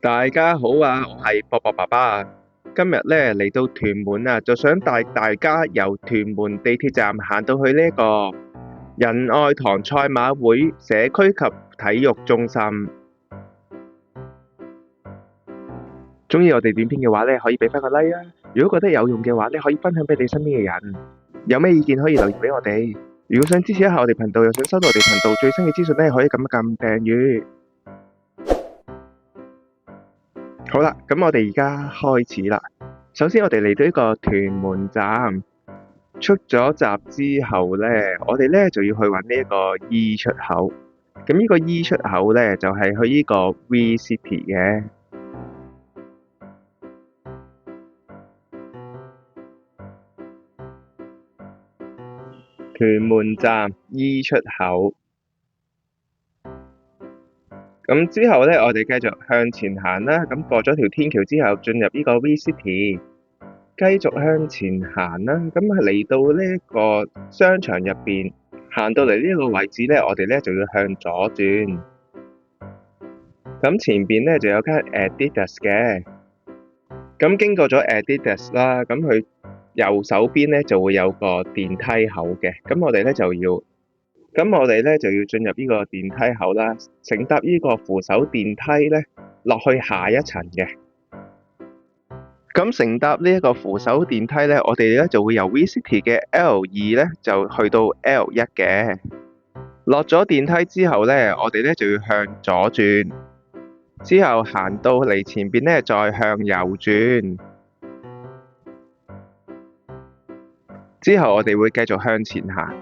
大家好啊，我係博博爸爸啊。今日咧嚟到屯門啊，就想帶大家由屯門地鐵站行到去呢個仁愛堂賽馬會社區及體育中心。鍾意我哋短片嘅話咧，可以俾翻個 like 啊！如果覺得有用嘅話咧，可以分享俾你身邊嘅人。有咩意見可以留言俾我哋。如果想支持一下我哋頻道，又想收到我哋頻道最新嘅資訊咧，可以撳一撳訂閱。好啦，咁我哋而家開始啦。首先我哋嚟到呢個屯門站，出咗閘之後呢，我哋呢就要去揾呢一個 E 出口。咁呢個 E 出口呢，就係去呢個 V City 嘅。屯門站 E 出口。咁之後呢，我哋繼續向前行啦。咁過咗條天橋之後，進入呢個 V City，繼續向前行啦。咁嚟到呢個商場入邊，行到嚟呢個位置呢，我哋呢就要向左轉。咁前邊呢就有間 Adidas 嘅。咁經過咗 Adidas 啦，咁佢右手邊呢就會有個電梯口嘅。咁我哋呢就要進入呢個電梯口啦，乘搭呢個扶手電梯呢落去下一層嘅。咁乘搭呢一個扶手電梯呢，我哋呢就會由 V City 嘅 L2呢就去到 L1嘅。落咗電梯之後呢，我哋呢就要向左轉，之後行到嚟前邊呢，再向右轉，之後我哋會繼續向前行。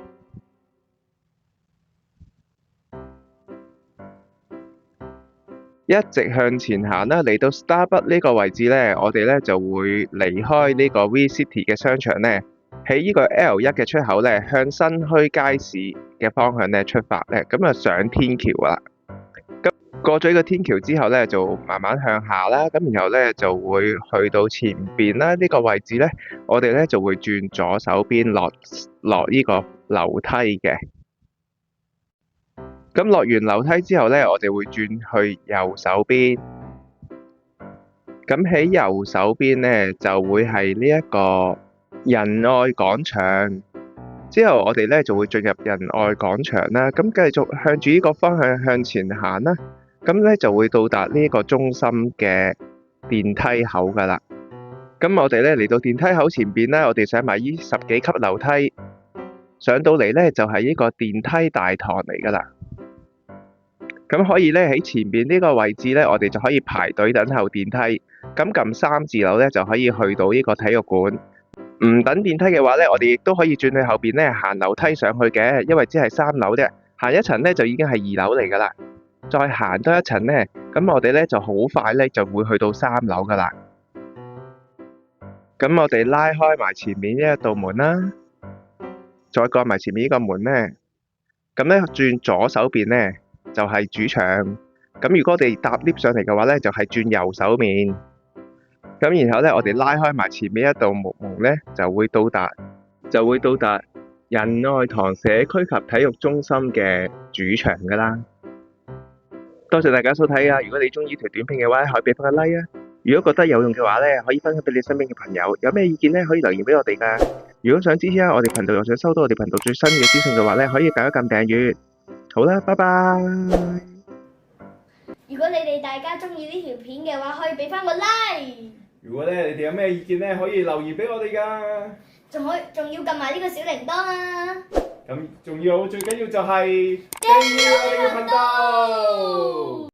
一直向前行啦，嚟到 Starbucks 呢個位置呢，我哋呢就會離開呢個 V City 嘅商場呢，喺呢個 L1嘅出口呢，向新墟街市嘅方向呢出發呢，咁啊上天橋啦。咁過咗呢個天橋之後呢，就慢慢向下啦，咁然後呢就會去到前邊啦，呢個位置呢，我哋呢就會轉左手邊落呢個樓梯嘅。咁落完樓梯之後呢，我哋會轉去右手邊。咁喺右手邊呢，就會係呢一個仁愛廣場。之後我哋呢就會進入仁愛廣場啦。咁繼續向住呢個方向向前行啦。咁呢就會到達呢個中心嘅電梯口㗎啦。咁我哋呢嚟到電梯口前邊呢，我哋上埋呢10幾級樓梯，上到嚟呢就係呢個電梯大堂嚟㗎啦。咁可以呢，喺前邊呢個位置呢，我哋就可以排隊等候電梯。咁撳3字樓呢，就可以去到呢個體育館。唔等電梯嘅話呢，我哋亦都可以轉去後邊呢，行樓梯上去嘅，因為只係3樓啫。行一層呢，就已經係2樓嚟㗎啦。再行多一層呢，咁我哋呢就好快呢，就會去到3樓㗎啦。咁我哋拉開埋前面呢一道門啦，再過埋前面呢個門呢，咁呢轉左手邊呢，就係主場。咁如果我哋搭 lift 上嚟嘅話呢，就係轉右手面。咁然後呢，我哋拉開埋前面一道木門呢，就會到達仁愛堂社區及體育中心嘅主場㗎啦。多謝大家收睇啊！如果你鍾意條短片嘅話，可以俾翻個 like 啊！如果覺得有用嘅話呢，可以分享俾你身邊嘅朋友。有咩意見呢？可以留言俾我哋㗎。如果想支持下我哋頻道，又想收到我哋頻道最新嘅資訊嘅話呢，可以撳一撳訂閱。好啦，拜拜。如果你哋大家中意呢條片嘅話，可以俾翻個 like。如果咧你哋有咩意見咧，可以留言俾我哋㗎。仲要撳埋呢個小鈴鐺啊！咁仲要最緊要就係訂閱我哋嘅頻道。